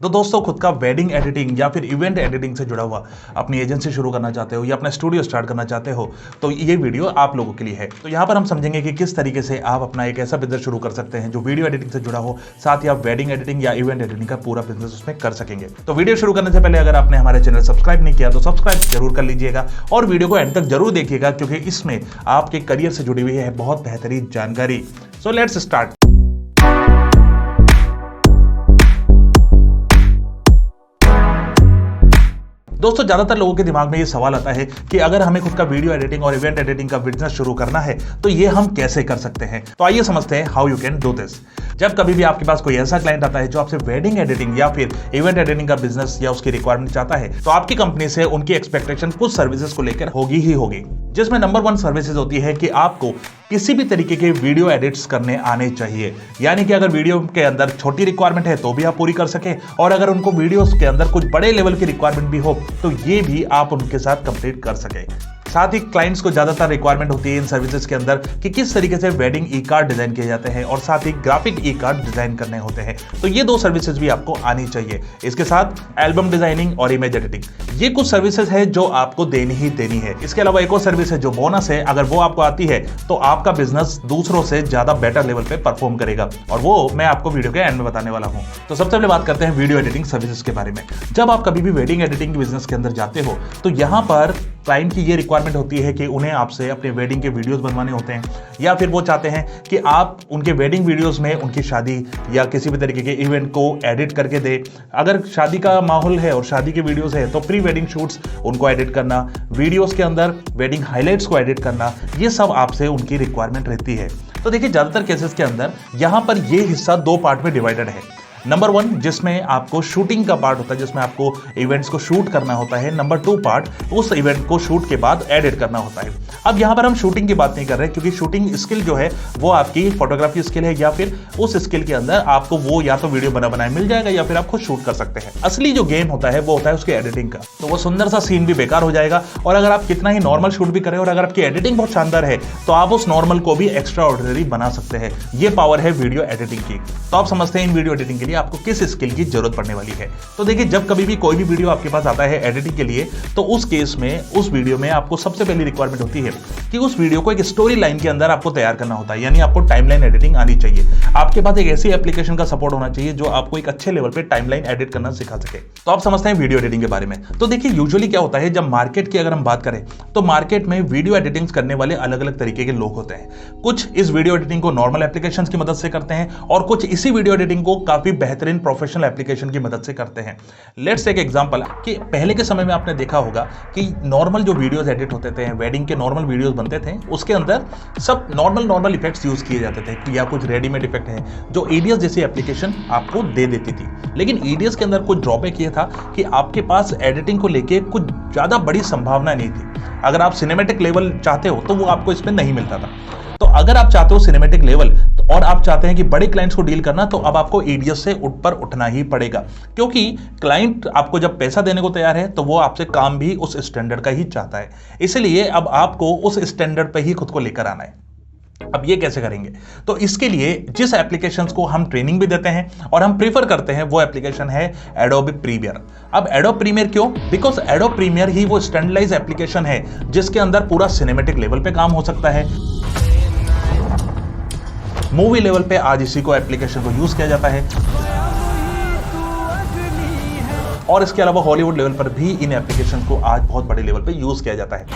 तो दोस्तों, खुद का वेडिंग एडिटिंग या फिर इवेंट एडिटिंग से जुड़ा हुआ अपनी एजेंसी शुरू करना चाहते हो या अपना स्टूडियो स्टार्ट करना चाहते हो तो ये वीडियो आप लोगों के लिए है। तो यहाँ पर हम समझेंगे कि किस तरीके से आप अपना एक ऐसा बिजनेस शुरू कर सकते हैं जो वीडियो एडिटिंग से जुड़ा हो, साथ ही आप वेडिंग एडिटिंग या इवेंट एडिटिंग का पूरा बिजनेस उसमें कर सकेंगे। तो वीडियो शुरू करने से पहले अगर आपने हमारे चैनल सब्सक्राइब नहीं किया तो सब्सक्राइब जरूर कर लीजिएगा और वीडियो को एंड तक जरूर देखिएगा, क्योंकि इसमें आपके करियर से जुड़ी हुई है बहुत बेहतरीन जानकारी। So let's start. दोस्तों, ज्यादातर लोगों के दिमाग में ये सवाल आता है कि अगर हमें खुद का वीडियो एडिटिंग और इवेंट एडिटिंग का बिजनेस शुरू करना है तो ये हम कैसे कर सकते हैं। तो आइए समझते हैं how you can do this. जब कभी भी आपके पास कोई ऐसा क्लाइंट आता है जो आपसे वेडिंग एडिटिंग या फिर इवेंट एडिटिंग का बिजनेस या उसकी रिक्वायरमेंट चाहता है, तो आपकी कंपनी से उनकी एक्सपेक्टेशन कुछ सर्विसेज को लेकर होगी ही होगी, जिसमें नंबर 1 सर्विसेज होती है कि आपको किसी भी तरीके के वीडियो एडिट्स करने आने चाहिए। यानी कि अगर वीडियो के अंदर छोटी रिक्वायरमेंट है तो भी आप पूरी कर सके, और अगर उनको वीडियोस के अंदर कुछ बड़े लेवल की रिक्वायरमेंट भी हो तो ये भी आप उनके साथ कंप्लीट कर सके। साथ ही क्लाइंट्स को ज्यादातर रिक्वायरमेंट होती है इन सर्विसेज के अंदर कि किस तरीके से वेडिंग ई कार्ड डिजाइन किए जाते हैं और साथ ही ग्राफिक ई कार्ड डिजाइन करने होते हैं। तो ये 2 सर्विसेज भी आपको आनी चाहिए। इसके साथ एल्बम डिजाइनिंग और इमेज एडिटिंग, ये कुछ सर्विसेज है जो आपको देनी ही देनी है। इसके अलावा एक और सर्विस है जो बोनस है, अगर वो आपको आती है तो आपका बिजनेस दूसरों से ज्यादा बेटर लेवल पे परफॉर्म करेगा, और वो मैं आपको वीडियो के एंड में बताने वाला हूं। तो सबसे पहले बात करते हैं वीडियो एडिटिंग सर्विसेज के बारे में। जब आप कभी भी वेडिंग एडिटिंग बिजनेस के अंदर जाते हो तो यहां पर क्लाइंट की ये रिक्वायरमेंट होती है कि उन्हें आपसे अपने वेडिंग के वीडियोस बनवाने होते हैं, या फिर वो चाहते हैं कि आप उनके वेडिंग वीडियोस में उनकी शादी या किसी भी तरीके के इवेंट को एडिट करके दे। अगर शादी का माहौल है और शादी के वीडियोस है तो प्री वेडिंग शूट्स उनको एडिट करना, वीडियोस के अंदर वेडिंग हाइलाइट्स को एडिट करना, ये सब आपसे उनकी रिक्वायरमेंट रहती है। तो देखिए, ज्यादातर केसेस के अंदर यहां पर ये हिस्सा 2 पार्ट में डिवाइडेड है। नंबर 1 जिसमें आपको शूटिंग का पार्ट होता है, जिसमें आपको इवेंट्स को शूट करना होता है। नंबर 2 पार्ट उस इवेंट को शूट के बाद एडिट करना होता है। अब यहां पर हम शूटिंग की बात नहीं कर रहे, क्योंकि शूटिंग स्किल जो है वो आपकी फोटोग्राफी स्किल है, या फिर उस स्किल के अंदर आपको वो या तो वीडियो बना बनाए मिल जाएगा या फिर आप खुद शूट कर सकते हैं। असली जो गेम होता है वो होता है उसके एडिटिंग का। तो वो सुंदर सा सीन भी बेकार हो जाएगा, और अगर आप कितना ही नॉर्मल शूट भी करें और अगर आपकी एडिटिंग बहुत शानदार है तो आप उस नॉर्मल को भी एक्स्ट्रा ऑर्डिनरी बना सकते हैं। ये पावर है वीडियो एडिटिंग की। तो आप समझते हैं इन वीडियो एडिटिंग के लिए आपको किस स्किल की जरूरत पड़ने वाली है। तो देखिए, जब कभी भी कोई भी वीडियो आपके पास आता है एडिटिंग के लिए, तो उस केस में उस वीडियो में आपको सबसे पहली रिक्वायरमेंट होती है कि उस वीडियो को एक स्टोरी लाइन के अंदर आपको तैयार करना होता है। यानी आपको टाइमलाइन एडिटिंग आनी चाहिए। आपके पास एक ऐसी एप्लीकेशन का सपोर्ट होना चाहिए जो आपको एक अच्छे लेवल पे टाइमलाइन एडिट करना सिखा सके। तो आप समझते हैं वीडियो एडिटिंग के बारे में। तो देखिए, यूजुअली क्या होता है, जब मार्केट की अगर हम बात करें तो मार्केट में वीडियो एडिटिंग करने वाले अलग अलग तरीके के लोग होते हैं। कुछ इस वीडियो एडिटिंग को नॉर्मल एप्लीकेशंस की मदद से करते हैं, और कुछ इसी वीडियो एडिटिंग को काफी बेहतरीन प्रोफेशनल एप्लीकेशन की मदद से करते हैं। लेट्स टेक एग्जांपल कि पहले के समय में आपने देखा होगा कि नॉर्मल जो वीडियोस एडिट होते थे, वेडिंग के नॉर्मल वीडियोस बनते थे, उसके अंदर सब नॉर्मल इफेक्ट्स यूज किए जाते थे, या कुछ रेडीमेड इफेक्ट है जो ईडीएस जैसी एप्लीकेशन आपको दे देती थी। लेकिन ईडीएस के अंदर कुछ ड्रॉबैक ये था कि आपके पास एडिटिंग को लेके कुछ ज्यादा बड़ी संभावना नहीं थी। अगर आप सिनेमैटिक लेवल चाहते हो तो वो आपको इसमें नहीं मिलता था। तो अगर आप चाहते हो सिनेमैटिक लेवल और आप चाहते हैं कि बड़े क्लाइंट्स को डील करना, तो अब आपको ईडीएस से ऊपर उठना ही पड़ेगा, क्योंकि क्लाइंट आपको जब पैसा देने को तैयार है तो वो आपसे काम भी उस स्टैंडर्ड का ही चाहता है। इसलिए अब आपको उस स्टैंडर्ड पे ही खुद को लेकर आना है। अब ये कैसे करेंगे? तो इसके लिए जिस एप्लीकेशंस को हम ट्रेनिंग भी देते हैं और हम प्रीफर करते हैं वो एप्लीकेशन है एडोबी प्रीमियर। अब एडोबी प्रीमियर क्यों? बिकॉज एडोबी प्रीमियर ही वो स्टैंडर्डाइज एप्लीकेशन है जिसके अंदर पूरा सिनेमैटिक लेवल पे काम हो सकता है। मूवी लेवल पे आज इसी को एप्लीकेशन को यूज किया जाता है, और इसके अलावा हॉलीवुड लेवल पर भी इन एप्लीकेशन को आज बहुत बड़े लेवल पे यूज किया जाता है।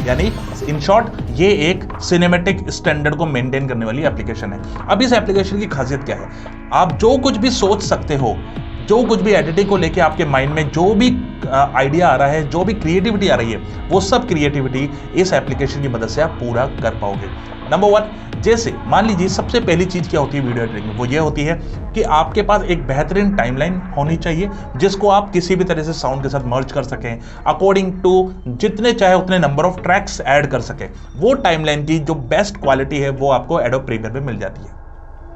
यानी इन शॉर्ट ये एक सिनेमैटिक स्टैंडर्ड को मेंटेन करने वाली एप्लीकेशन है। अब इस एप्लीकेशन की खासियत क्या है? आप जो कुछ भी सोच सकते हो, जो कुछ भी एडिटिंग को लेके आपके माइंड में जो भी आइडिया आ रहा है, जो भी क्रिएटिविटी आ रही है, वो सब क्रिएटिविटी इस एप्लीकेशन की मदद से आप पूरा कर पाओगे। नंबर 1, जैसे मान लीजिए सबसे पहली चीज क्या होती है वीडियो एडिटिंग में, वो ये होती है कि आपके पास एक बेहतरीन टाइमलाइन होनी चाहिए जिसको आप किसी भी तरह से साउंड के साथ मर्ज कर सकें, अकॉर्डिंग टू जितने चाहे उतने नंबर ऑफ ट्रैक्स ऐड कर सकें। वो टाइमलाइन की जो बेस्ट क्वालिटी है वो आपको एडोबी प्रीमियर में मिल जाती है।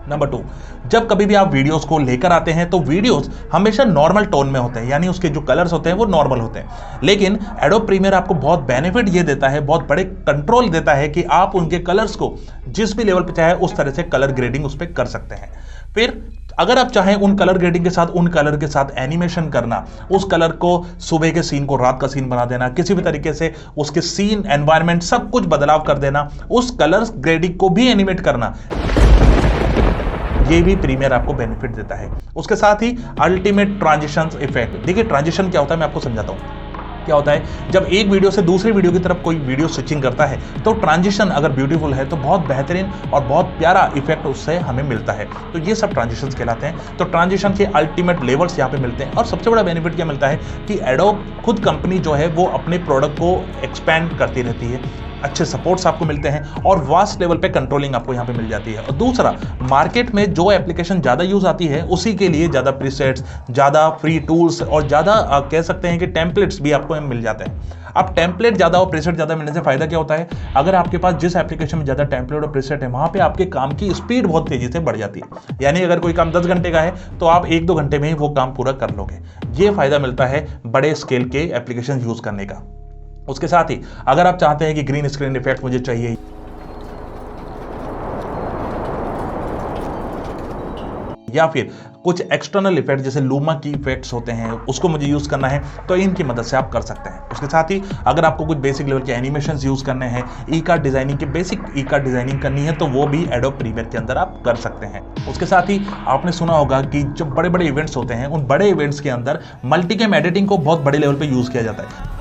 नंबर 2, जब कभी भी आप वीडियोस को लेकर आते हैं तो वीडियोस हमेशा नॉर्मल टोन में होते हैं, यानी उसके जो कलर्स होते हैं वो नॉर्मल होते हैं। लेकिन एडोब प्रीमियर आपको बहुत बेनिफिट ये देता है, बहुत बड़े कंट्रोल देता है कि आप उनके कलर्स को जिस भी लेवल पे चाहे उस तरह से कलर ग्रेडिंग उस पर कर सकते हैं। फिर अगर आप चाहें उन कलर ग्रेडिंग के साथ, उन कलर के साथ एनिमेशन करना, उस कलर को सुबह के सीन को रात का सीन बना देना, किसी भी तरीके से उसके सीन, एनवायरनमेंट सब कुछ बदलाव कर देना, उस कलर ग्रेडिंग को भी एनिमेट करना, ये भी प्रीमियर आपको बेनिफिट देता है। उसके साथ ही अल्टीमेट ट्रांजिशन इफेक्ट। देखिए ट्रांजिशन क्या होता है, मैं आपको समझाता हूं। क्या होता है, जब एक वीडियो से दूसरी वीडियो की तरफ कोई वीडियो स्विचिंग करता है तो ट्रांजिशन अगर ब्यूटीफुल है तो बहुत बेहतरीन और बहुत प्यारा इफेक्ट उससे हमें मिलता है। तो ये सब ट्रांजिशंस कहलाते हैं। तो ट्रांजिशन के अल्टीमेट लेवल्स यहाँ पे मिलते हैं। और सबसे बड़ा बेनिफिट क्या मिलता है कि एडोब खुद कंपनी जो है वो अपने प्रोडक्ट को एक्सपैंड करती रहती है, अच्छे सपोर्ट्स आपको मिलते हैं और वास्ट लेवल पे कंट्रोलिंग आपको यहाँ पे मिल जाती है। और दूसरा, मार्केट में जो एप्लीकेशन ज़्यादा यूज आती है उसी के लिए ज़्यादा प्रीसेट्स, ज़्यादा फ्री टूल्स और ज़्यादा कह सकते हैं कि टेम्पलेट्स भी आपको मिल जाते हैं। अब टेम्पलेट ज़्यादा और प्रीसेट ज़्यादा मिलने से फायदा क्या होता है, अगर आपके पास जिस एप्लीकेशन में ज़्यादा टेम्पलेट और प्रीसेट है वहाँ पे आपके काम की स्पीड बहुत तेज़ी से बढ़ जाती है। यानी अगर कोई काम 10 घंटे का है तो आप 1-2 घंटे में ही वो काम पूरा कर लोगे। ये फायदा मिलता है बड़े स्केल के एप्लीकेशन यूज़ करने का। उसके साथ ही अगर आप चाहते हैं कि ग्रीन स्क्रीन इफेक्ट मुझे चाहिए या फिर कुछ एक्सटर्नल इफेक्ट जैसे लूमा की इफेक्ट्स होते हैं उसको मुझे यूज करना है, तो इनकी मदद से आप कर सकते हैं। उसके साथ ही अगर आपको कुछ बेसिक लेवल के एनिमेशंस यूज करने हैं, ई कार्ड डिजाइनिंग की बेसिक ई कार्ड डिजाइनिंग करनी है, तो वो भी एडोब प्रीमियर के अंदर आप कर सकते हैं। उसके साथ ही आपने सुना होगा कि जब बड़े बड़े इवेंट्स होते हैं उन बड़े इवेंट्स के अंदर मल्टीकैम एडिटिंग को बहुत बड़े लेवल पर यूज किया जाता है।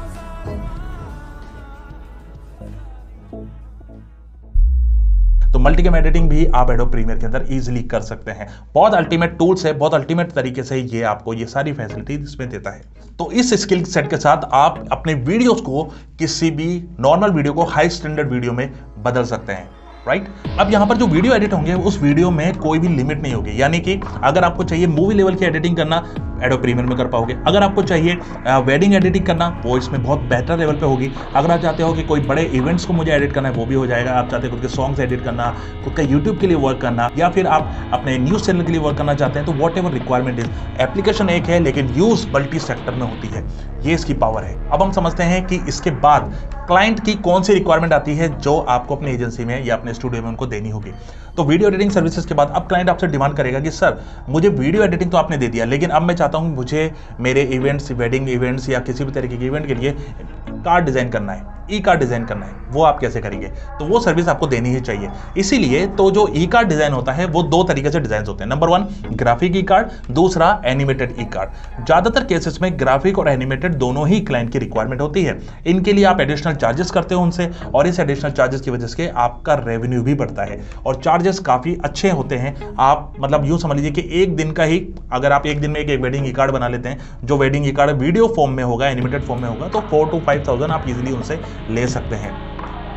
तो मल्टीकैम एडिटिंग भी आप एडोब प्रीमियर के अंदर इजीली कर सकते हैं। बहुत अल्टीमेट टूल्स है, बहुत अल्टीमेट तरीके से ये आपको ये सारी फैसिलिटी इसमें देता है। तो इस स्किल सेट के साथ आप अपने वीडियोस को किसी भी नॉर्मल वीडियो को हाई स्टैंडर्ड वीडियो में बदल सकते हैं, राइट। अब यहां पर जो वीडियो एडिट होंगे उस वीडियो में कोई भी लिमिट नहीं होगी, यानी कि अगर आपको चाहिए मूवी लेवल की एडिटिंग करना एडोब प्रीमियर में कर पाओगे। अगर आपको चाहिए वेडिंग एडिटिंग करना वो इसमें बहुत बेहतर लेवल पे होगी। अगर आप चाहते हो कि कोई बड़े इवेंट्स को मुझे एडिट करना है वो भी हो जाएगा। आप चाहते हो खुद के सॉन्ग्स एडिट करना, खुद का यूट्यूब के लिए वर्क करना, या फिर आप अपने न्यूज़ चैनल के लिए वर्क करना चाहते हैं, तो what ever requirement is, application एक है लेकिन यूज मल्टी सेक्टर में होती है। ये इसकी पावर है। अब हम समझते हैं कि इसके बाद क्लाइंट की कौन सी रिक्वायरमेंट आती है जो आपको अपनी एजेंसी में या अपने स्टूडियो में उनको देनी होगी। तो वीडियो एडिटिंग सर्विसेज के बाद अब क्लाइंट आपसे डिमांड करेगा कि सर मुझे वीडियो एडिटिंग तो आपने दे दिया, लेकिन अब मैं चाहता हूं मुझे मेरे इवेंट्स, वेडिंग इवेंट्स या किसी भी तरीके के इवेंट के लिए कार्ड डिजाइन करना है, ई कार्ड डिजाइन करना है, वो आप कैसे करेंगे? तो वो सर्विस आपको देनी ही चाहिए। इसीलिए तो जो ई कार्ड डिजाइन होता है वो 2 तरीके से डिजाइन होते हैं। नंबर 1 ग्राफिक ई कार्ड, दूसरा एनिमेटेड ई कार्ड। ज्यादातर केसेस में ग्राफिक और एनिमेटेड दोनों ही क्लाइंट की रिक्वायरमेंट होती है। इनके लिए आप एडिशनल चार्जेस करते हो उनसे, और इस एडिशनल चार्जेस की वजह से आपका रेवेन्यू भी बढ़ता है और चार्जेस काफी अच्छे होते हैं। आप मतलब यूं समझ लीजिए कि एक दिन का ही, अगर आप एक दिन में एक वेडिंग ई कार्ड बना लेते हैं, जो वेडिंग ई कार्ड वीडियो फॉर्म में होगा, एनिमेटेड फॉर्म में होगा, तो 4,000 to 5,000 आप इजीली उनसे ले सकते हैं।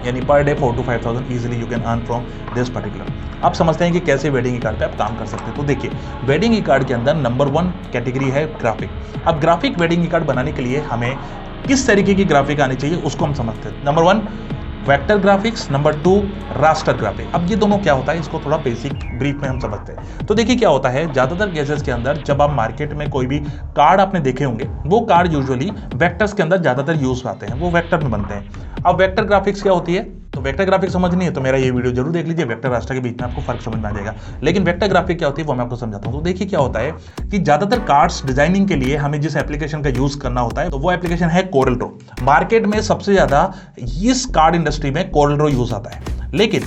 यानी per day 4,000 to 5,000 easily you can earn from this particular. आप समझते हैं कि कैसे वेडिंग ई कार्ड पे आप काम कर सकते हैं। तो देखिए वेडिंग ई कार्ड के अंदर नंबर 1 कैटेगरी है ग्राफिक। अब ग्राफिक वेडिंग ई कार्ड बनाने के लिए हमें किस तरीके की ग्राफिक आनी चाहिए उसको हम समझते हैं। Number 1 vector graphics, number 2 raster graphic. अब ये दोनों क्या होता है इसको थोड़ा बेसिक ब्रीफ में हम समझते हैं। तो देखिए क्या होता है, ज्यादातर केसेस के अंदर जब आप मार्केट में कोई भी कार्ड आपने देखे होंगे, वो कार्ड यूजुअली वेक्टर्स के अंदर ज्यादातर यूज आते हैं, वो वेक्टर में बनते हैं। अब वेक्टर ग्राफिक्स क्या होती है, तो वेक्टर ग्राफिक समझनी है तो मेरा ये वीडियो जरूर देख लीजिए। वेक्टर रास्टर के बीच में आपको फर्क समझ में आ जाएगा। लेकिन वेक्टर ग्राफिक क्या होती है वो मैं आपको समझाता हूं। तो देखिए क्या होता है कि ज्यादातर कार्ड्स डिजाइनिंग के लिए हमें जिस एप्लीकेशन का यूज करना होता है तो वो एप्लीकेशन है कोरल ड्रॉ। मार्केट में सबसे ज्यादा इस कार्ड इंडस्ट्री में कोरल ड्रॉ यूज आता है। लेकिन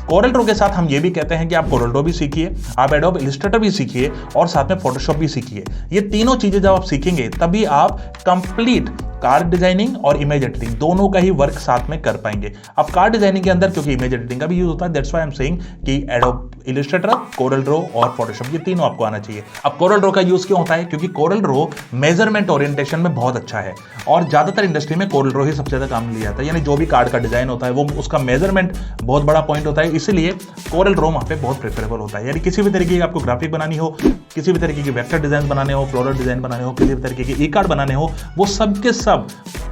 कोरल ड्रॉ के साथ हम ये भी कहते हैं कि आप कोरल ड्रॉ भी सीखिए, आप एडोब इलस्ट्रेटर भी सीखिए और साथ में फोटोशॉप भी सीखिए। ये तीनों चीजें जब आप सीखेंगे तभी आप कंप्लीट कार्ड डिजाइनिंग और इमेज एडिटिंग दोनों का ही वर्क साथ में कर पाएंगे। अब कार्ड डिजाइनिंग के अंदर क्योंकि इमेज एडिटिंग का भी यूज होता है, that's why I am saying कि एडोब इलस्ट्रेटर, कोरल ड्रॉ और फोटोशॉप ये तीनों आपको आना चाहिए। अब कोरल ड्रॉ का यूज क्यों होता है, क्योंकि कोरल ड्रॉ मेजरमेंट ओरिएंटेशन में बहुत अच्छा है और ज्यादातर इंडस्ट्री में कोरल ड्रॉ ही सबसे ज्यादा काम लिया जाता है। यानी जो भी कार्ड का डिजाइन होता है वो उसका मेजरमेंट बहुत बड़ा पॉइंट होता है, इसलिए कोरल ड्रॉ वहां पे बहुत प्रेफरेबल होता है। यानी किसी भी तरीके की आपको ग्राफिक बनानी हो, किसी भी तरीके की वेक्टर डिजाइन बनाने हो, फ्लोरल डिजाइन बनाने हो, किसी भी तरीके की ई कार्ड बनाने हो, वो सब के सब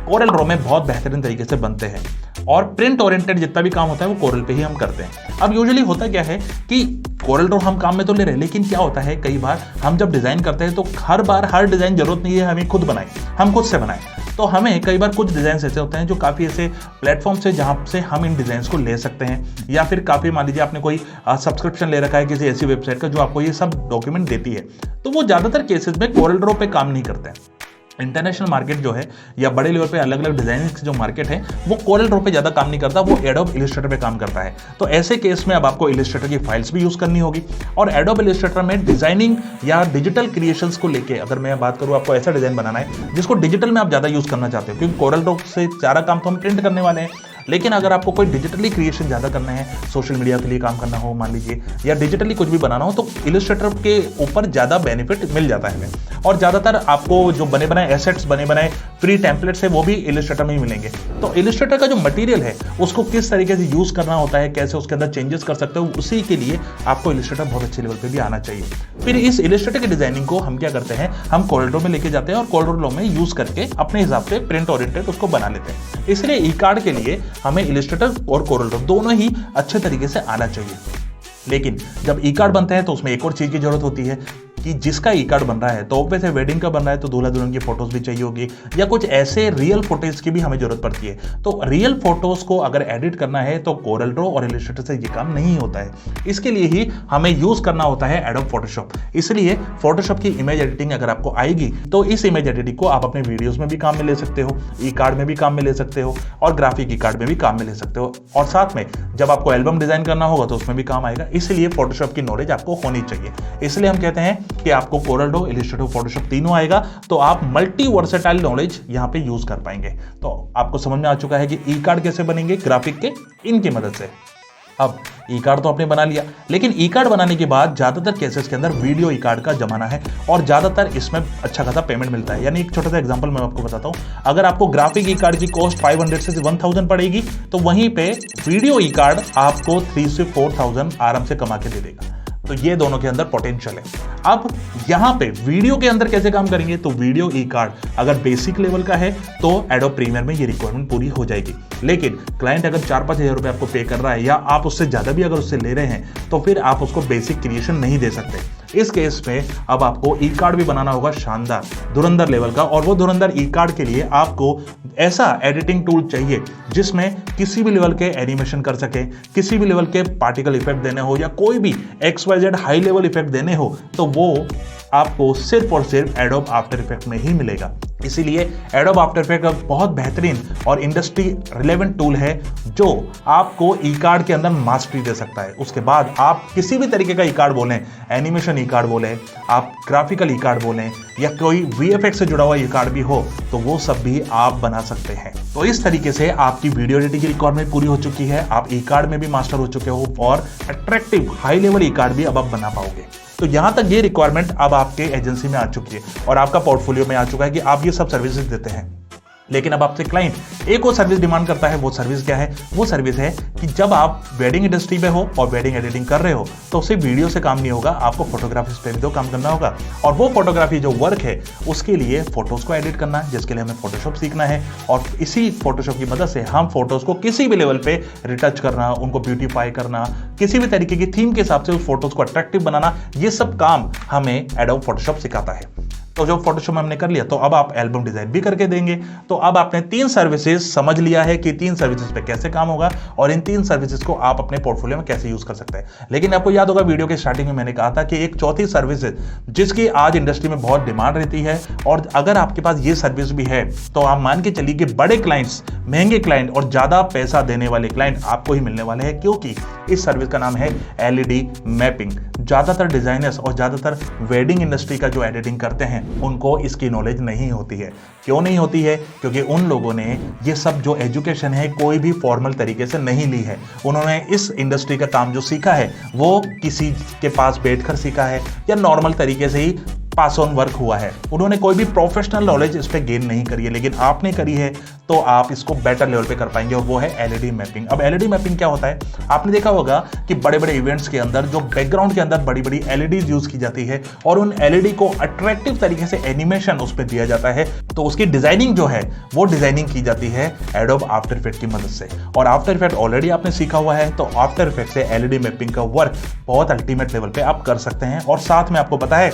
कोरल ड्रॉ में बहुत बेहतरीन तरीके से बनते हैं। और प्रिंट ओरिएंटेड जितना भी काम होता है वो कोरल पे ही हम करते हैं। अब यूजुअली होता क्या है कि कोरल ड्रॉ हम काम में तो ले रहे हैं, लेकिन क्या होता है कई बार हम जब डिजाइन करते हैं तो हर बार हर डिजाइन जरूरत नहीं है हमें खुद बनाए, हम खुद से बनाए। तो हमें कई बार कुछ डिजाइन ऐसे होते हैं जो काफ़ी ऐसे प्लेटफॉर्म से जहाँ से हम इन डिजाइन को ले सकते हैं, या फिर काफ़ी मान लीजिए आपने कोई सब्सक्रिप्शन ले रखा है किसी ऐसी वेबसाइट का जो आपको ये सब डॉक्यूमेंट देती है, तो वो ज़्यादातर केसेस में कोरल ड्रॉ पे काम नहीं करते हैं। इंटरनेशनल मार्केट जो है या बड़े लेवल पे अलग अलग डिजाइन जो मार्केट है वो कोरल ड्रॉ पे ज़्यादा काम नहीं करता, वो एडोब इलस्ट्रेटर पे काम करता है। तो ऐसे केस में अब आपको इलस्ट्रेटर की फाइल्स भी यूज़ करनी होगी, और एडोब इलस्ट्रेटर में डिजाइनिंग या डिजिटल क्रिएशंस को लेके अगर मैं बात करूँ, आपको ऐसा डिजाइन बनाना है जिसको डिजिटल में आप ज़्यादा यूज़ करना चाहते हो, क्योंकि कोरल ड्रॉ से सारा काम तो हम प्रिंट करने वाले हैं, लेकिन अगर आपको कोई डिजिटली क्रिएशन ज़्यादा करना है, सोशल मीडिया के लिए काम करना हो मान लीजिए, या डिजिटली कुछ भी बनाना हो, तो इलस्ट्रेटर के ऊपर ज़्यादा बेनिफिट मिल जाता है हमें। और ज़्यादातर आपको जो बने बनाए एसेट्स, बने बनाए फ्री टेम्पलेट्स है वो भी इलस्ट्रेटर में ही मिलेंगे। तो इलस्ट्रेटर का जो मटेरियल है उसको किस तरीके से यूज़ करना होता है, कैसे उसके अंदर चेंजेस कर सकते हो, उसी के लिए आपको इलस्ट्रेटर बहुत अच्छे लेवल पे भी आना चाहिए। फिर इस इलस्ट्रेटर की डिजाइनिंग को हम क्या करते हैं, हम कोरल ड्रॉ में लेके जाते हैं और कोरल ड्रॉ में यूज़ करके अपने हिसाब से प्रिंट ओरिएंटेड उसको बना लेते हैं। इसलिए ई कार्ड के लिए हमें इलस्ट्रेटर और कोरल ड्रॉ दोनों ही अच्छे तरीके से आना चाहिए। लेकिन जब ई कार्ड बनते हैं तो उसमें एक और चीज़ की जरूरत होती है कि जिसका ई कार्ड बन रहा है तो वैसे वेडिंग का बन रहा है तो दूल्हा दुल्हन की फोटोज भी चाहिए होगी, या कुछ ऐसे रियल फोटोज की भी हमें जरूरत पड़ती है। तो रियल फोटोज को अगर एडिट करना है तो कोरल ड्रॉ और इलस्ट्रेटर से ये काम नहीं होता है। इसके लिए ही हमें यूज करना होता है एडोब फोटोशॉप। इसलिए फोटोशॉप की इमेज एडिटिंग अगर आपको आएगी तो इस इमेज एडिटिंग को आप अपने वीडियोज में भी काम में ले सकते हो, ई कार्ड में भी काम में ले सकते हो, और ग्राफिक ई कार्ड में भी काम में ले सकते हो, और साथ में जब आपको एल्बम डिजाइन करना होगा तो उसमें भी काम आएगा। इसलिए फोटोशॉप की नॉलेज आपको होनी चाहिए। इसलिए हम कहते हैं कि आपको कोरल ड्रॉ, इलस्ट्रेटर, फोटोशॉप तीनों आएगा तो आप मल्टी वर्सेटाइल नॉलेज यहां पे यूज कर पाएंगे। तो आपको समझ में आ चुका है कि ई कार्ड कैसे बनेंगे ग्राफिक के, इनकी मदद से। अब ई कार्ड तो आपने बना लिया, लेकिन ई कार्ड बनाने के बाद ज्यादातर केसेस के अंदर वीडियो ई कार्ड का जमाना है, और ज्यादातर इसमें अच्छा खासा पेमेंट मिलता है। यानी एक छोटा सा एग्जांपल मैं आपको बताता हूं, अगर आपको ग्राफिक ई कार्ड की कॉस्ट 500 से 1000 पड़ेगी, तो वहीं पे वीडियो ई कार्ड आपको 3 से 4000 आराम से कमा के दे देगा। तो ये दोनों के अंदर पोटेंशियल है। अब यहां पे वीडियो के अंदर कैसे काम करेंगे, तो वीडियो ई कार्ड अगर बेसिक लेवल का है तो एडोब प्रीमियर में ये रिक्वायरमेंट पूरी हो जाएगी। लेकिन क्लाइंट अगर 4-5 हज़ार रुपए आपको पे कर रहा है, या आप उससे ज्यादा भी अगर उससे ले रहे हैं, तो फिर आप उसको बेसिक क्रिएशन नहीं दे सकते। इस केस में अब आपको ई कार्ड भी बनाना होगा शानदार धुरंधर लेवल का, और वो धुरंधर ई कार्ड के लिए आपको ऐसा एडिटिंग टूल चाहिए जिसमें किसी भी लेवल के एनिमेशन कर सके, किसी भी लेवल के पार्टिकल इफेक्ट देने हो, या कोई भी XYZ हाई लेवल इफेक्ट देने हो, तो वो आपको सिर्फ और सिर्फ एडोब आफ्टर इफेक्ट में ही मिलेगा। इसीलिए एडोब आफ्टर इफेक्ट एक बहुत बेहतरीन और इंडस्ट्री रिलेवेंट टूल है जो आपको ई कार्ड के अंदर मास्टरी दे सकता है। उसके बाद आप किसी भी तरीके का ई कार्ड बोलें, एनिमेशन ई कार्ड बोलें, आप ग्राफिकल ई कार्ड बोलें, या कोई VFX से जुड़ा हुआ ई कार्ड भी हो, तो वो सब भी आप बना सकते हैं। तो इस तरीके से आपकी वीडियो एडिटिंग की रिक्वायरमेंट पूरी हो चुकी है, आप ई कार्ड में भी मास्टर हो चुके हो, और अट्रैक्टिव हाई लेवल ई कार्ड भी अब आप बना पाओगे। तो यहां तक ये रिक्वायरमेंट अब आपके एजेंसी में आ चुकी है, और आपका पोर्टफोलियो में आ चुका है कि आप ये सब सर्विसेज देते हैं। लेकिन अब आपसे क्लाइंट एक और सर्विस डिमांड करता है। वो सर्विस क्या है? वो सर्विस है कि जब आप वेडिंग इंडस्ट्री में हो और वेडिंग एडिटिंग कर रहे हो, तो सिर्फ वीडियो से काम नहीं होगा, आपको फोटोग्राफी पे भी तो काम करना होगा। और वो फोटोग्राफी जो वर्क है उसके लिए फोटोज को एडिट करना है, जिसके लिए हमें फोटोशॉप सीखना है, और इसी फोटोशॉप की मदद से हम फोटोज को किसी भी लेवल पे रिटच करना, उनको ब्यूटीफाई करना, किसी भी तरीके की थीम के हिसाब से उस फोटोज को अट्रैक्टिव बनाना, ये सब काम हमें एडोब फोटोशॉप सिखाता है। तो जो फोटोशॉप हमने कर लिया, तो अब आप एल्बम डिजाइन भी करके देंगे। तो अब आपने 3 सर्विसेज समझ लिया है कि 3 सर्विसेज पे कैसे काम होगा, और इन 3 सर्विसेज को आप अपने पोर्टफोलियो में कैसे यूज कर सकते हैं। लेकिन आपको याद होगा वीडियो के स्टार्टिंग में मैंने कहा था कि एक चौथी सर्विस जिसकी आज इंडस्ट्री में बहुत डिमांड रहती है, और अगर आपके पास ये सर्विस भी है तो आप मान के चलिए कि बड़े क्लाइंट्स, महंगे क्लाइंट और ज्यादा पैसा देने वाले क्लाइंट आपको ही मिलने वाले हैं, क्योंकि इस सर्विस का नाम है LED मैपिंग। ज्यादातर डिजाइनर्स और ज्यादातर वेडिंग इंडस्ट्री का जो एडिटिंग करते हैं उनको इसकी नॉलेज नहीं होती है। क्यों नहीं होती है? क्योंकि उन लोगों ने ये सब जो एजुकेशन है कोई भी फॉर्मल तरीके से नहीं ली है। उन्होंने इस इंडस्ट्री का काम जो सीखा है वो किसी के पास बैठकर सीखा है, या नॉर्मल तरीके से ही पास ऑन वर्क हुआ है, उन्होंने कोई भी प्रोफेशनल नॉलेज इस पे गेन नहीं करी है, लेकिन आपने करी है, तो आप इसको बेटर लेवल पे कर पाएंगे, और वो है एलईडी मैपिंग। अब एलईडी मैपिंग क्या होता है? आपने देखा होगा कि बड़े बड़े इवेंट्स के अंदर जो बैकग्राउंड के अंदर बड़ी बड़ी एलईडीज यूज की जाती है और उन एलईडी को अट्रैक्टिव तरीके से एनिमेशन उस पर दिया जाता है, तो उसकी डिजाइनिंग जो है वो डिजाइनिंग की जाती है एडोब आफ्टर इफेक्ट की मदद से। और आफ्टर इफेक्ट ऑलरेडी आपने सीखा हुआ है, तो आफ्टर इफेक्ट से एलईडी मैपिंग का वर्क बहुत अल्टीमेट लेवल पे आप कर सकते हैं। और साथ में आपको पता है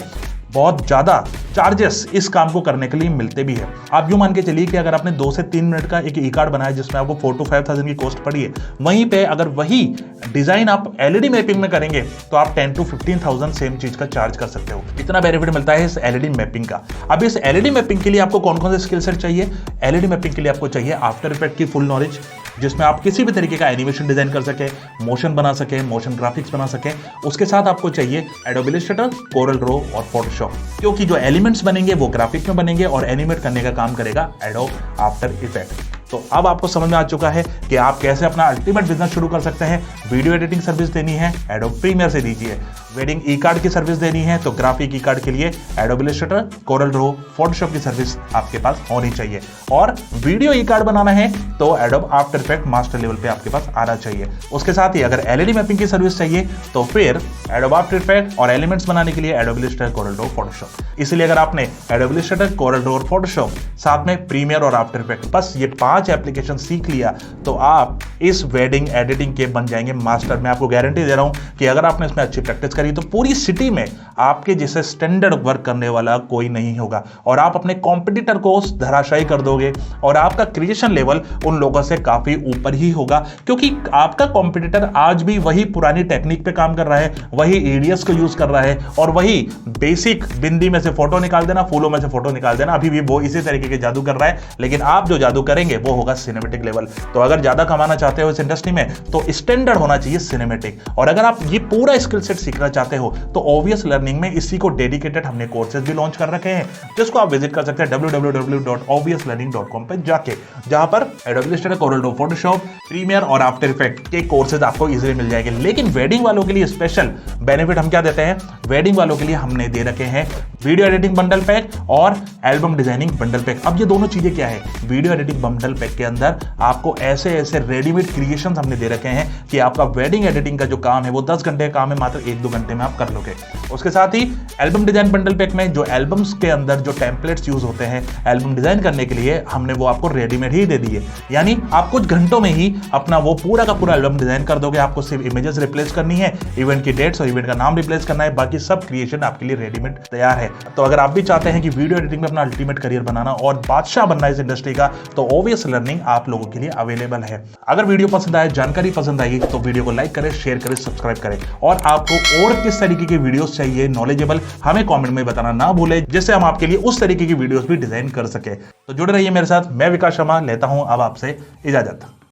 बहुत ज़्यादा चार्जेस इस काम को करने के लिए मिलते भी है। आप यूँ मान के चलिए कि अगर आपने 2 से 3 मिनट का एक ई कार्ड बनाया जिसमें आपको 4 to 5,000 की कॉस्ट पड़ी है, वहीं पे अगर वही डिज़ाइन आप एलईडी मैपिंग में करेंगे तो आप 10 to 15,000 सेम चीज़ का चार्ज कर सकते हो। इतना बेनिफिट मिलता है इस एलईडी मैपिंग का। अब इस एलईडी मैपिंग के लिए आपको कौन कौन से स्किल सेट चाहिए? एलईडी मैपिंग के लिए आपको चाहिए आफ्टर इफेक्ट की फुल नॉलेज, जिसमें आप किसी भी तरीके का एनिमेशन डिजाइन कर सके, मोशन बना सके, मोशन ग्राफिक्स बना सके। उसके साथ आपको चाहिए एडोब इलस्ट्रेटर, कोरल ड्रॉ और फोटोशॉप, क्योंकि जो एलिमेंट्स बनेंगे वो ग्राफिक्स में बनेंगे और एनिमेट करने का काम करेगा एडोब आफ्टर इफेक्ट। तो अब आपको समझ में आ चुका है कि आप कैसे अपना अल्टीमेट बिजनेस शुरू कर सकते हैं। वीडियो एडिटिंग सर्विस देनी है, एडोब प्रीमियर से दीजिए। वेडिंग ई कार्ड की सर्विस देनी है, तो ग्राफिक ई कार्ड के लिए adobe Illustrator, Corel Draw, Photoshop की सर्विस आपके पास होनी चाहिए। और वीडियो ई कार्ड बनाना है तो adobe after effect master level पे आपके पास आना चाहिए। उसके साथ ही अगर एलईडी मैपिंग की सर्विस चाहिए तो फिर एडोब आफ्टर इफेक्ट और एलिमेंट्स बनाने के लिए adobe Illustrator, Corel Draw, Photoshop. इसलिए अगर आपने एडोब इलस्ट्रेटर, कोरल ड्रॉ और फोटोशॉप साथ में प्रीमियर और आफ्टर इफेक्ट, बस ये 5 एप्लीकेशन सीख लिया, तो आप इस वेडिंग एडिटिंग के बन जाएंगे मास्टर। मैं आपको गारंटी दे रहा हूं कि अगर आपने इसमें अच्छी प्रैक्टिस करी तो पूरी सिटी में आपके जैसे स्टैंडर्ड वर्क करने वाला कोई नहीं होगा, और आप अपने कॉम्पिटिटर को धराशायी कर दोगे और आपका क्रिएशन लेवल उन लोगों से काफी ऊपर ही होगा, क्योंकि आपका कॉम्पिटिटर आज भी वही पुरानी टेक्निक पे काम कर रहा है, वही ईडीएस को यूज कर रहा है और वही बेसिक बिंदी में से फोटो निकाल देना, फूलों में से फोटो निकाल देना, अभी भी वो इसी तरीके के जादू कर रहा है। लेकिन आप जो जादू करेंगे वो होगा सिनेमैटिक लेवल। तो अगर ज्यादा कमाना चाहते हो इस इंडस्ट्री में तो स्टैंडर्ड होना चाहिए सिनेमैटिक। और अगर आप ये पूरा स्किल सेट सीखना चाहते हो तो ऑब्वियस लर्निंग में इसी को डेडिकेटेड हमने कोर्सेज भी लॉन्च कर रखे हैं, जिसको आप विजिट कर सकते हैं www.obviouslearning.com पे जाके, जहां पर Adobe Illustrator, Corel Draw, Photoshop, Premiere और आफ्टर इफेक्ट के कोर्सेज आपको इजीली मिल जाएंगे। लेकिन वेडिंग वालों के लिए स्पेशल बेनिफिट हम क्या देते हैं? वेडिंग वालों के लिए हमने दे रखे हैं वीडियो एडिटिंग बंडल पैक और एल्बम डिजाइनिंग बंडल पैक। अब ये दोनों चीजें क्या है? वीडियो एडिटिंग बंडल पैक के अंदर आपको ऐसे ऐसे रेडीमेड क्रिएशंस हमने दे रखे हैं कि आपका वेडिंग एडिटिंग का जो काम है वो 10 घंटे का काम है, मात्र 1-2 घंटे में आप कर लोगे। उसके साथ ही एल्बम डिजाइन बंडल पैक में जो एल्बम्स के अंदर जो टेम्पलेट्स यूज होते हैं एल्बम डिजाइन करने के लिए, हमने वो आपको रेडीमेड ही दे दिए। यानी आप कुछ घंटों में ही अपना वो पूरा का पूरा एल्बम डिजाइन कर दोगे। आपको सिर्फ इमेजेस रिप्लेस करनी है, इवेंट की डेट्स और इवेंट का नाम रिप्लेस करना है, बाकी सब क्रिएशन आपके लिए रेडीमेड तैयार है। तो अगर आप भी चाहते हैं कि वीडियो एडिटिंग में अपना अल्टीमेट करियर बनाना और बादशाह बनना इस इंडस्ट्री का, तो ऑब्वियस लर्निंग आप लोगों के लिए अवेलेबल है। अगर वीडियो पसंद आए, जानकारी पसंद आई तो वीडियो को लाइक करें, शेयर करें, सब्सक्राइब करें। और आपको और किस तरीके की वीडियोस चाहिए नॉलेजेबल, हमें कमेंट में बताना ना भूलें, जिससे हम आपके लिए उस तरीके की वीडियोस भी डिजाइन कर सके। तो जुड़े रहिए मेरे साथ। मैं विकास शर्मा लेता हूं अब आपसे इजाजत।